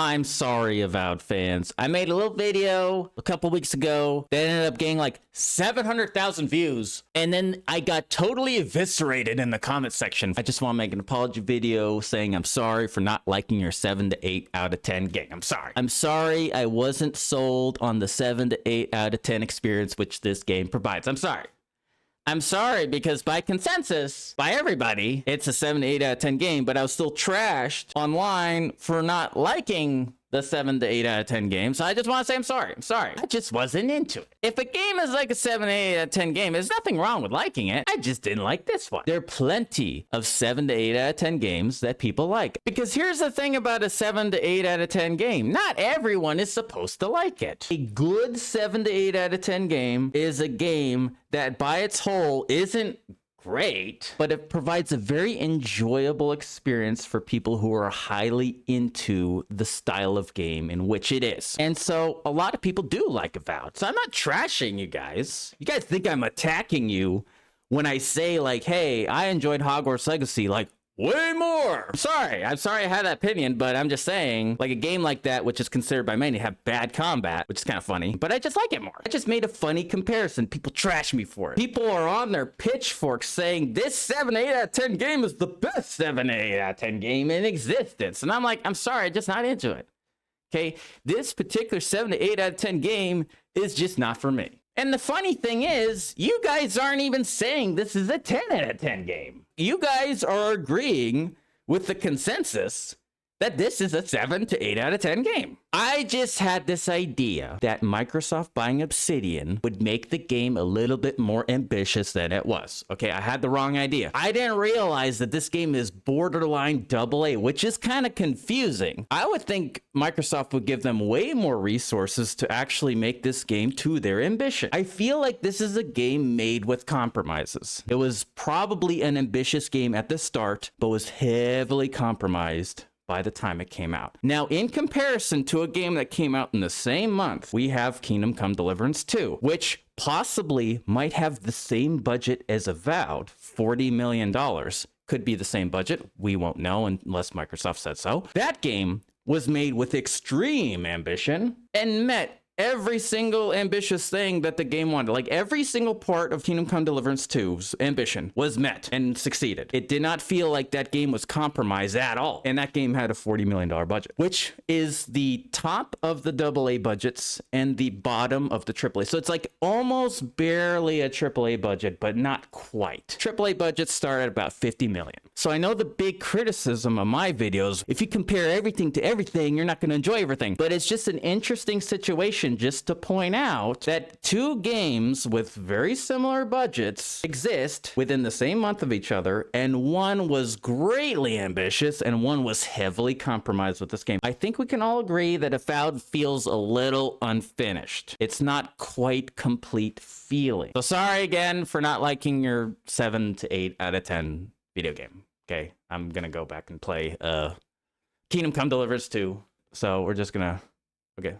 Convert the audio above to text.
I'm sorry, Avowed fans. I made a little video a couple weeks ago that ended up getting like 700,000 views, and then I got totally eviscerated in the comment section. I just want to make an apology video saying I'm sorry for not liking your 7 to 8 out of 10 game. I'm sorry. I'm sorry I wasn't sold on the 7 to 8 out of 10 experience which this game provides. I'm sorry. I'm sorry because by consensus, by everybody, it's a 7 to 8 out of 10 game, but I was still trashed online for not liking the 7 to 8 out of 10 game. So I just want to say I'm sorry. I'm sorry. I just wasn't into it. If a game is like a 7 to 8 out of 10 game, there's nothing wrong with liking it. I just didn't like this one. There are plenty of 7 to 8 out of 10 games that people like. Because here's the thing about a 7 to 8 out of 10 game. Not everyone is supposed to like it. A good 7 to 8 out of 10 game is a game that by its whole isn't great, but it provides a very enjoyable experience for people who are highly into the style of game in which it is. And so a lot of people do like Avowed. So I'm not trashing you guys. You guys think I'm attacking you when I say like, hey, I enjoyed Hogwarts Legacy like way more. I'm sorry I had that opinion, but I'm just saying, like a game like that, which is considered by many to have bad combat, which is kind of funny, but I just like it more. I just made a funny comparison. People trash me for it. People are on their pitchforks saying this 7 to 8 out of 10 game is the best 7 to 8 out of 10 game in existence. And I'm like, I'm sorry, I'm just not into it. Okay, this particular 7 to 8 out of 10 game is just not for me. And the funny thing is, you guys aren't even saying this is a 10 out of 10 game. You guys are agreeing with the consensus that this is a 7 to 8 out of 10 game. I just had this idea that Microsoft buying Obsidian would make the game a little bit more ambitious than it was. Okay, I had the wrong idea. I didn't realize that this game is borderline AA, which is kind of confusing. I would think Microsoft would give them way more resources to actually make this game to their ambition. I feel like this is a game made with compromises. It was probably an ambitious game at the start, but was heavily compromised by the time it came out. Now, in comparison to a game that came out in the same month, we have Kingdom Come Deliverance 2, which possibly might have the same budget as Avowed, $40 million. Could be the same budget. We won't know unless Microsoft said so. That game was made with extreme ambition and met every single ambitious thing that the game wanted. Like every single part of Kingdom Come Deliverance 2's ambition was met and succeeded. It did not feel like that game was compromised at all. And that game had a $40 million budget, which is the top of the AA budgets and the bottom of the AAA. So it's like almost barely a AAA budget, but not quite. AAA budgets start at about 50 million. So I know the big criticism of my videos, if you compare everything to everything, you're not going to enjoy everything. But it's just an interesting situation just to point out that two games with very similar budgets exist within the same month of each other, and one was greatly ambitious and one was heavily compromised with this game. I think we can all agree that Avowed feels a little unfinished. It's not quite complete feeling. So sorry again for not liking your 7 to 8 out of 10 video game. Okay, I'm gonna go back and play Kingdom Come Deliverance 2. So we're just gonna, okay.